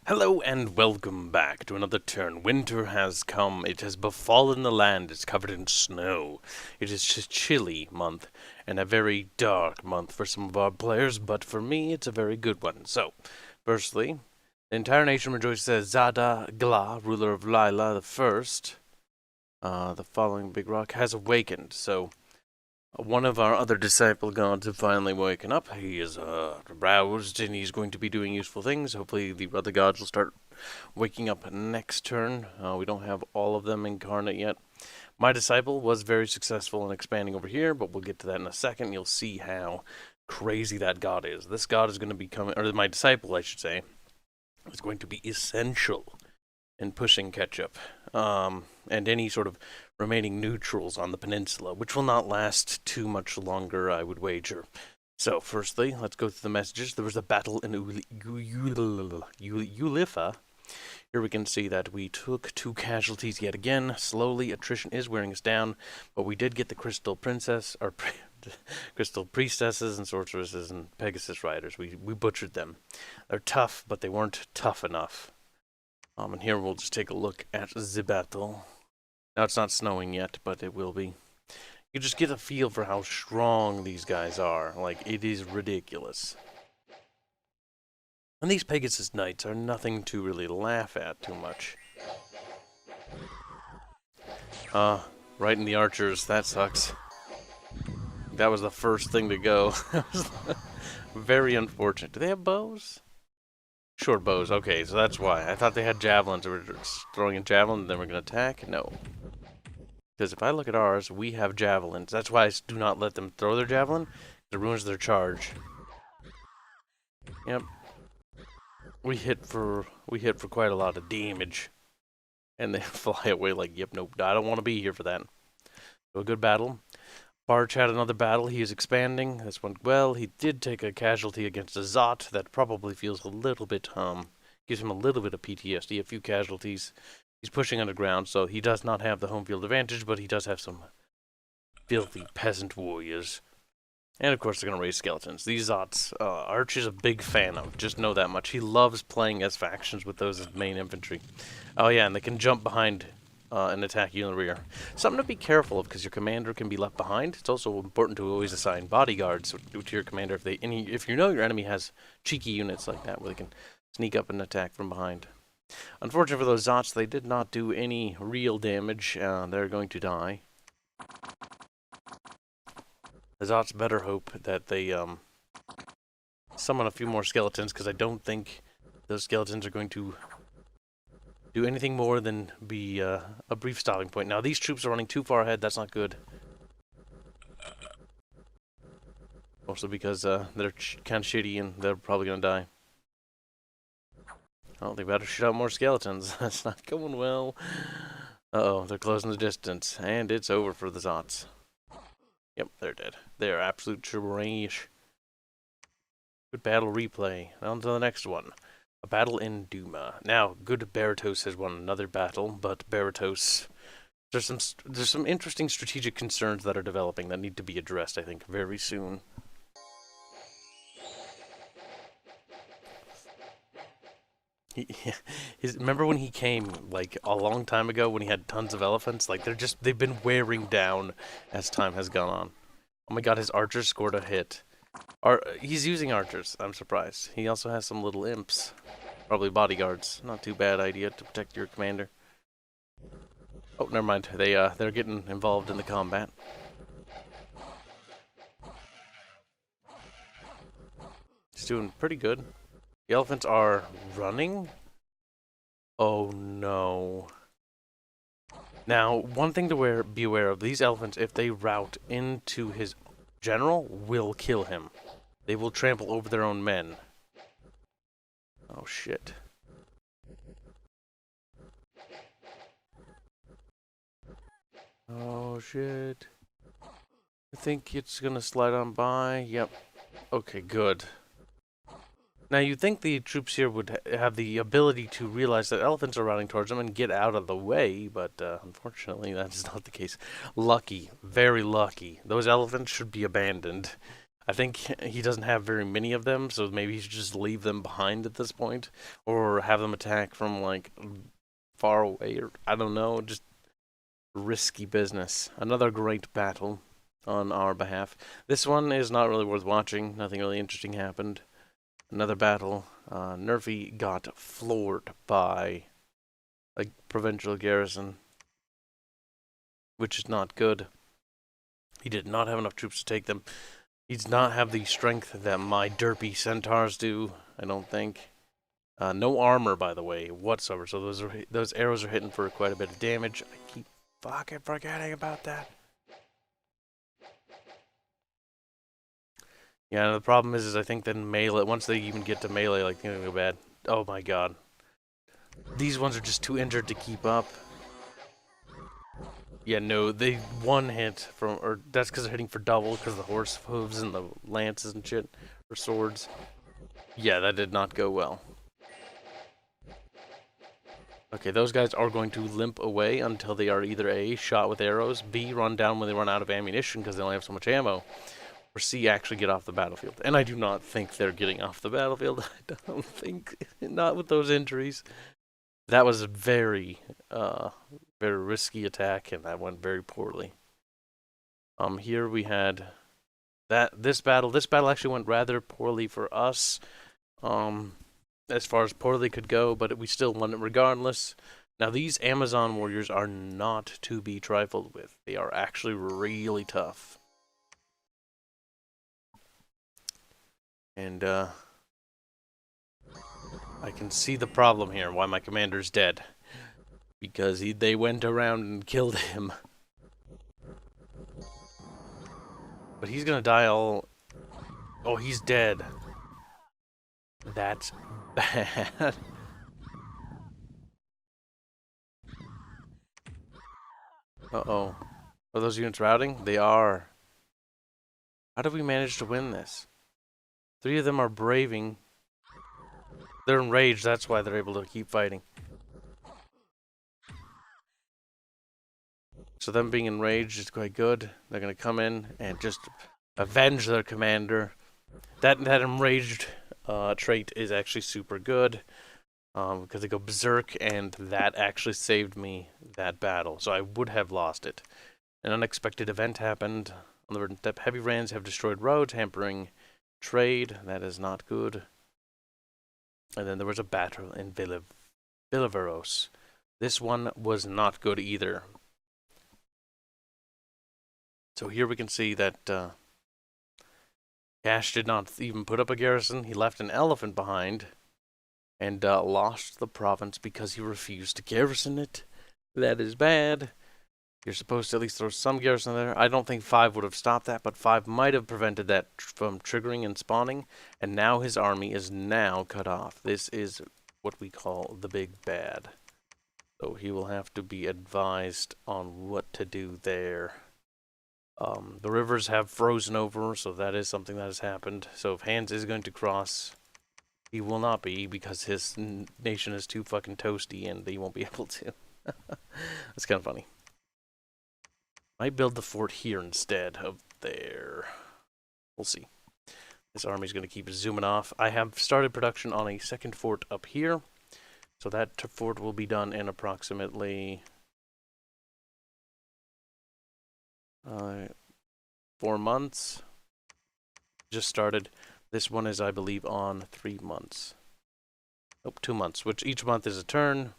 Hello and welcome back to another turn. Winter has come. It has befallen the land. It's covered in snow. It is a chilly month and a very dark month for some of our players, but for me it's a very good one. So, firstly, the entire nation rejoices as Zada Gla, ruler of Lila the First. The following big rock has awakened. So, one of our other disciple gods have finally woken up. He is roused and he's going to be doing useful things. Hopefully the other gods will start waking up next turn. We don't have all of them incarnate yet. My disciple was very successful in expanding over here, but we'll get to that in a second. You'll see how crazy that god is. This god is going to be coming, or my disciple, I should say, is going to be essential in pushing ketchup and any sort of remaining neutrals on the peninsula, which will not last too much longer, I would wager. So, firstly, let's go through the messages. There was a battle in Ulifa. Here we can see that we took 2 casualties yet again. Slowly, attrition is wearing us down, but we did get the Crystal Princess, or Crystal Priestesses and Sorceresses and Pegasus Riders. We butchered them. They're tough, but they weren't tough enough. And here we'll just take a look at the battle. Now it's not snowing yet, but it will be. You just get a feel for how strong these guys are. Like, it is ridiculous. And these Pegasus Knights are nothing to really laugh at too much. Right in the archers, that sucks. That was the first thing to go. Very unfortunate. Do they have bows? Short bows, okay, so that's why. I thought they had javelins. They were throwing a javelin and then we're going to attack? No. Because if I look at ours, we have javelins. That's why I do not let them throw their javelin. It ruins their charge. Yep. We hit for quite a lot of damage. And they fly away like, yep, nope, I don't want to be here for that. So a good battle. Barch had another battle. He is expanding. This went well. He did take a casualty against a Zot that probably feels a little bit, gives him a little bit of PTSD, a few casualties. He's pushing underground, so he does not have the home field advantage, but he does have some filthy peasant warriors. And of course, they're going to raise skeletons. These Zots, Arch is a big fan of. Just know that much. He loves playing as factions with those as main infantry. Oh yeah, and they can jump behind and attack you in the rear. Something to be careful of because your commander can be left behind. It's also important to always assign bodyguards to your commander if you know your enemy has cheeky units like that where they can sneak up and attack from behind. Unfortunately for those Zots, they did not do any real damage. They're going to die. The Zots better hope that they summon a few more skeletons because I don't think those skeletons are going to do anything more than be a brief stopping point. Now, these troops are running too far ahead. That's not good. Also because they're kind of shitty and they're probably going to die. Oh, they better shoot out more skeletons. That's not going well. Uh-oh, they're closing the distance. And it's over for the Zots. Yep, they're dead. They're absolute trash. Good battle replay. On to the next one. A battle in Duma. Now, good Baratos has won another battle, but Baratos, there's some interesting strategic concerns that are developing that need to be addressed, I think, very soon. Remember when he came, like, a long time ago when he had tons of elephants? Like, they've been wearing down as time has gone on. Oh my god, his archers scored a hit. He's using archers, I'm surprised. He also has some little imps. Probably bodyguards. Not too bad idea to protect your commander. Oh, never mind. They're getting involved in the combat. He's doing pretty good. The elephants are running? Oh no. Now, one thing to be aware of, these elephants, if they rout into his general, will kill him. They will trample over their own men. Oh shit. Oh shit. I think it's gonna slide on by. Yep. Okay, good. Now, you'd think the troops here would have the ability to realize that elephants are running towards them and get out of the way, but unfortunately that is not the case. Lucky. Very lucky. Those elephants should be abandoned. I think he doesn't have very many of them, so maybe he should just leave them behind at this point, or have them attack from like far away, or I don't know, just risky business. Another great battle on our behalf. This one is not really worth watching. Nothing really interesting happened. Another battle. Nerfy got floored by a provincial garrison, which is not good. He did not have enough troops to take them. He does not have the strength that my derpy centaurs do, I don't think. No armor, by the way, whatsoever. So those arrows are hitting for quite a bit of damage. I keep fucking forgetting about that. Yeah, the problem is I think then melee, once they even get to melee, like, things go bad. Oh my god. These ones are just too injured to keep up. Yeah, no, they one hit from, or that's because they're hitting for double, because the horse hooves and the lances and shit, or swords. Yeah, that did not go well. Okay, those guys are going to limp away until they are either A, shot with arrows, B, run down when they run out of ammunition because they only have so much ammo, or C, actually get off the battlefield. And I do not think they're getting off the battlefield. I don't think, not with those injuries. That was a very risky attack, and that went very poorly. Here we had this battle. This battle actually went rather poorly for us. As far as poorly could go, but we still won it regardless. Now, these Amazon warriors are not to be trifled with. They are actually really tough. And, I can see the problem here, why my commander's dead. Because they went around and killed him. But he's gonna die all... Oh, he's dead. That's bad. Uh-oh. Are those units routing? They are. How did we manage to win this? 3 of them are braving. They're enraged, that's why they're able to keep fighting. So them being enraged is quite good. They're going to come in and just avenge their commander. That enraged trait is actually super good. Because they go berserk, and that actually saved me that battle. So I would have lost it. An unexpected event happened. On the verdant steppe, heavy rains have destroyed roads, hampering trade. That is not good. And then there was a battle in Burrows. This one was not good either. So here we can see that Cash did not even put up a garrison. He left an elephant behind. And lost the province because he refused to garrison it. That is bad. You're supposed to at least throw some garrison there. I don't think 5 would have stopped that, but 5 might have prevented that from triggering and spawning. And now his army is now cut off. This is what we call the big bad. So he will have to be advised on what to do there. The rivers have frozen over, so that is something that has happened. So if Hans is going to cross... He will not be, because his nation is too fucking toasty and he won't be able to. That's kind of funny. Might build the fort here instead of there. We'll see. This army's going to keep zooming off. I have started production on a second fort up here. So that fort will be done in approximately 4 months. Just started. This one is, I believe, on 3 months. Nope, 2 months, which each month is a turn.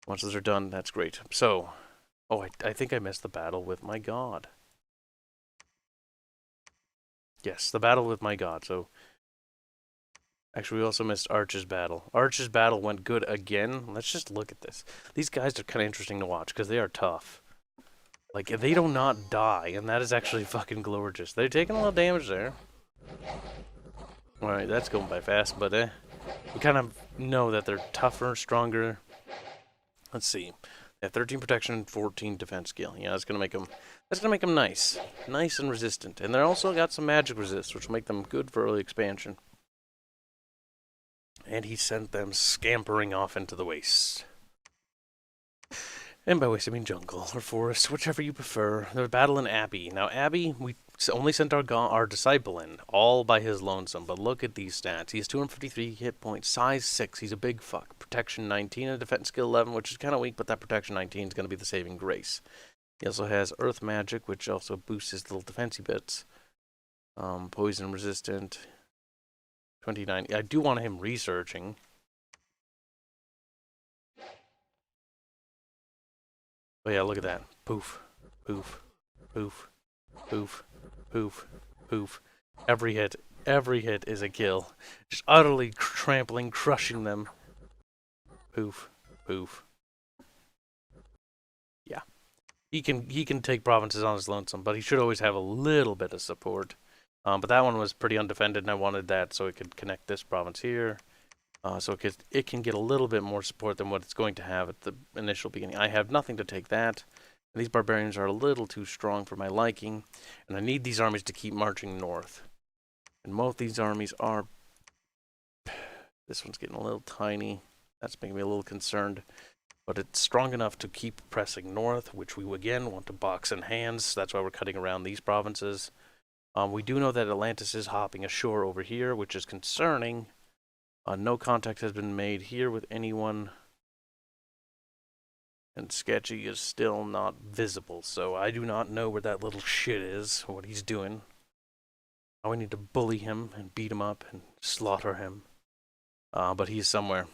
Once those are done, that's great. So, oh, I think I missed the battle with my god. Yes, the battle with my god. So, actually, we also missed Arch's battle. Arch's battle went good again. Let's just look at this. These guys are kind of interesting to watch because they are tough. Like, they do not die, and that is actually fucking glorious. They're taking a little damage there. Alright, that's going by fast, but we kind of know that they're tougher, stronger. Let's see. They have 13 protection, 14 defense skill. Yeah, that's gonna make them nice. Nice and resistant. And they're also got some magic resist, which will make them good for early expansion. And he sent them scampering off into the waste. And by which I mean jungle or forest, whichever you prefer. They're battling Abby. Now, Abby, we only sent our disciple in, all by his lonesome, but look at these stats. He has 253 hit points, size 6, he's a big fuck. Protection 19 and defense skill 11, which is kind of weak, but that protection 19 is going to be the saving grace. He also has earth magic, which also boosts his little defensey bits. Poison resistant, 29. I do want him researching. Oh yeah, look at that. Poof, poof, poof, poof, poof, poof. Every hit is a kill. Just utterly trampling, crushing them. Poof, poof. Yeah. He can take provinces on his lonesome, but he should always have a little bit of support. But that one was pretty undefended, and I wanted that so it could connect this province here. So it can get a little bit more support than what it's going to have at the initial beginning. I have nothing to take that. And these barbarians are a little too strong for my liking. And I need these armies to keep marching north. And most of these armies are... This one's getting a little tiny. That's making me a little concerned. But it's strong enough to keep pressing north, which we again want to box in hands. So that's why we're cutting around these provinces. We do know that Atlantis is hopping ashore over here, which is concerning. No contact has been made here with anyone. And Sketchy is still not visible, so I do not know where that little shit is, what he's doing. Now we need to bully him and beat him up and slaughter him. But he's somewhere.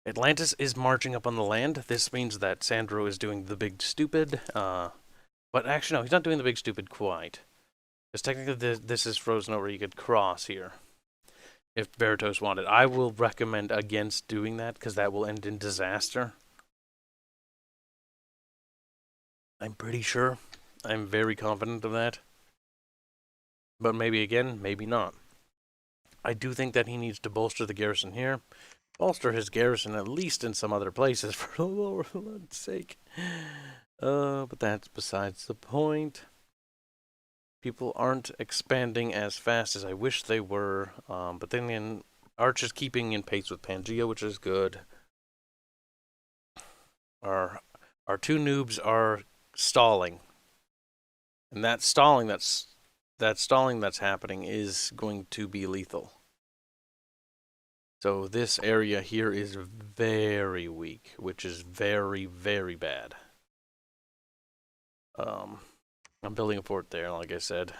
Atlantis is marching up on the land. This means that Sandro is doing the big stupid. But actually, no, he's not doing the big stupid quite. Because technically this is frozen over. You could cross here. If Burrows wanted. I will recommend against doing that, because that will end in disaster. I'm pretty sure. I'm very confident of that. But maybe again, maybe not. I do think that he needs to bolster the garrison here. Bolster his garrison at least in some other places, for the Lord's sake. But that's besides the point. People aren't expanding as fast as I wish they were, but then again, Arch is keeping in pace with Pangea, which is good. Our two noobs are stalling, and that stalling that's happening is going to be lethal. So this area here is very weak, which is very, very bad. I'm building a fort there, like I said.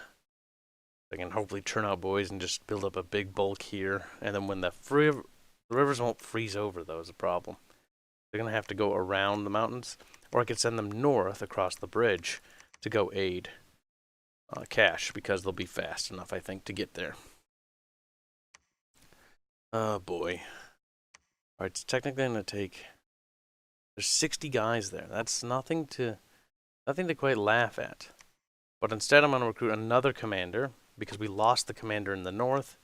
I can hopefully churn out boys and just build up a big bulk here. And then when the rivers won't freeze over, though, is a problem. They're going to have to go around the mountains. Or I could send them north across the bridge to go aid Cash, because they'll be fast enough, I think, to get there. Oh, boy. Alright, it's technically going to take... There's 60 guys there. That's nothing to quite laugh at. But instead I'm going to recruit another commander, because we lost the commander in the north,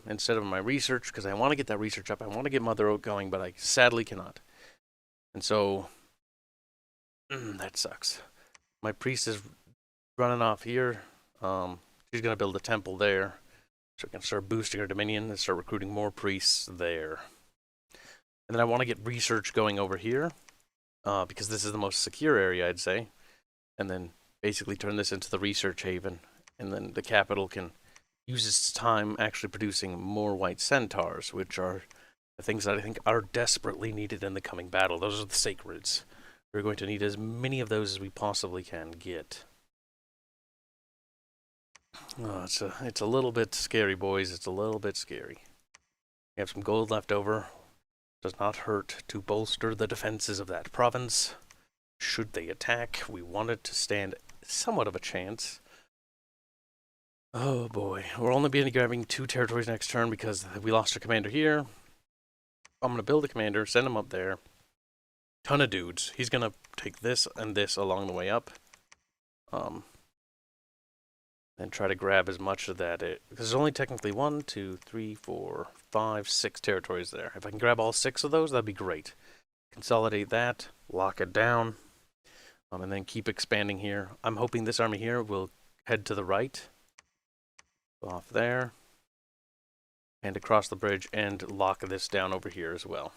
instead of my research, because I want to get that research up. I want to get Mother Oak going, but I sadly cannot. And so, that sucks. My priest is running off here. She's going to build a temple there, so I can start boosting her dominion and start recruiting more priests there. And then I want to get research going over here, because this is the most secure area, I'd say. And then basically turn this into the research haven, and then the capital can use its time actually producing more white centaurs, which are the things that I think are desperately needed in the coming battle. Those are the sacreds. We're going to need as many of those as we possibly can get. Oh, it's a little bit scary, boys. It's a little bit scary. We have some gold left over. Does not hurt to bolster the defenses of that province. Should they attack, we want it to stand somewhat of a chance. Oh boy, we're only going to be grabbing 2 territories next turn because we lost our commander here. I'm going to build a commander, send him up there. Ton of dudes. He's going to take this and this along the way up. And try to grab as much of that. Because there's only technically 1, 2, 3, 4, 5, 6 territories there. If I can grab all 6 of those, that'd be great. Consolidate that, lock it down. And then keep expanding here. I'm hoping this army here will head to the right. Go off there. And across the bridge and lock this down over here as well.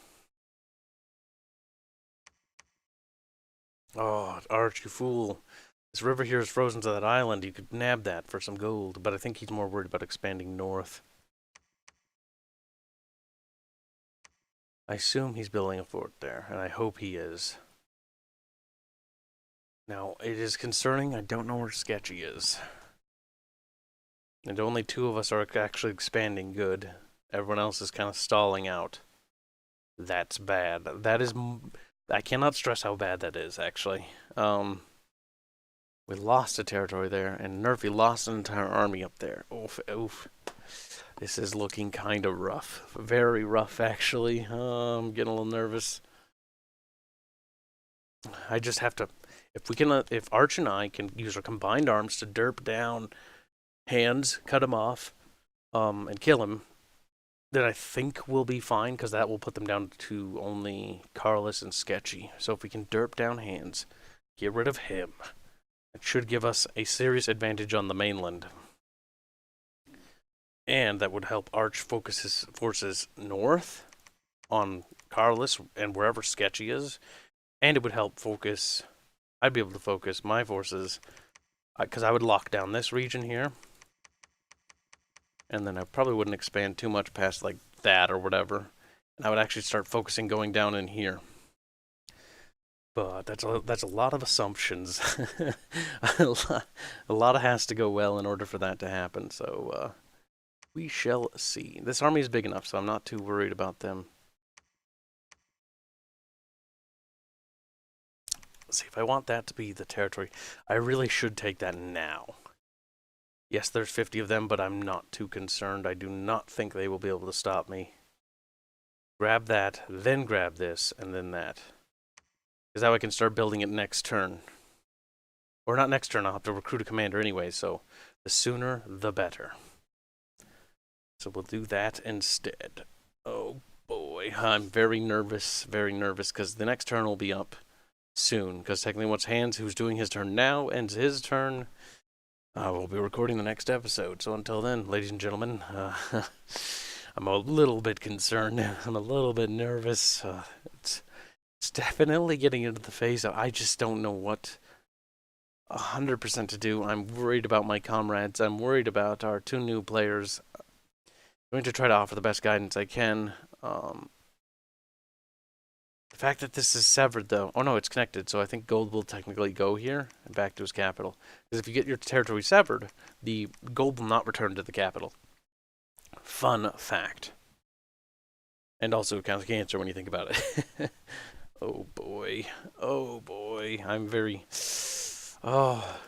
Oh, Arch, you fool. This river here is frozen to that island. You could nab that for some gold, but I think he's more worried about expanding north. I assume he's building a fort there, and I hope he is. Now, it is concerning. I don't know where Sketchy is. And only 2 of us are actually expanding good. Everyone else is kind of stalling out. That's bad. That is... I cannot stress how bad that is, actually. We lost a territory there, and Nerfy lost an entire army up there. Oof, oof. This is looking kind of rough. Very rough, actually. I'm getting a little nervous. I just have to... If Arch and I can use our combined arms to derp down Hands, cut him off, and kill him, then I think we'll be fine, because that will put them down to only Carlos and Sketchy. So if we can derp down Hands, get rid of him, it should give us a serious advantage on the mainland. And that would help Arch focus his forces north on Carlos and wherever Sketchy is. And it would help focus... I'd be able to focus my forces, because I would lock down this region here. And then I probably wouldn't expand too much past like that or whatever. And I would actually start focusing going down in here. But that's a lot of assumptions. a lot has to go well in order for that to happen. So we shall see. This army is big enough, so I'm not too worried about them. Let's see, if I want that to be the territory, I really should take that now. Yes, there's 50 of them, but I'm not too concerned. I do not think they will be able to stop me. Grab that, then grab this, and then that. Because now I can start building it next turn. Or not next turn, I'll have to recruit a commander anyway, so the sooner the better. So we'll do that instead. Oh boy, I'm very nervous, because the next turn will be up soon. Because technically once Hands, who's doing his turn now, ends his turn... we'll be recording the next episode, so until then, ladies and gentlemen, I'm a little bit concerned. I'm a little bit nervous. It's definitely getting into the phase of I just don't know what 100% to do. I'm worried about my comrades. I'm worried about our 2 new players. I'm going to try to offer the best guidance I can. The fact that this is severed, though... Oh, no, it's connected, so I think gold will technically go here and back to his capital. Because if you get your territory severed, the gold will not return to the capital. Fun fact. And also it counts cancer when you think about it. Oh, boy. Oh, boy. I'm very... Oh...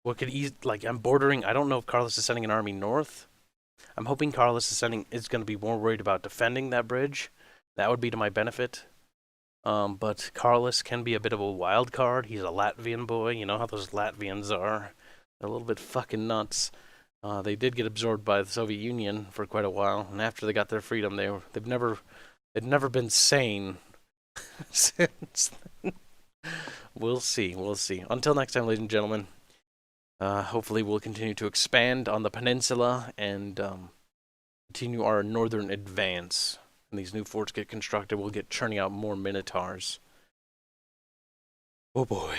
What could ease... Like, I'm bordering... I don't know if Carlos is sending an army north. I'm hoping Carlos is going to be more worried about defending that bridge. That would be to my benefit. But Carlos can be a bit of a wild card. He's a Latvian boy. You know how those Latvians are. They're a little bit fucking nuts. They did get absorbed by the Soviet Union for quite a while, and after they got their freedom, they've never been sane since then. We'll see. Until next time, ladies and gentlemen. Hopefully, we'll continue to expand on the peninsula and continue our northern advance. And these new forts get constructed, we'll get churning out more Minotaurs. Oh boy.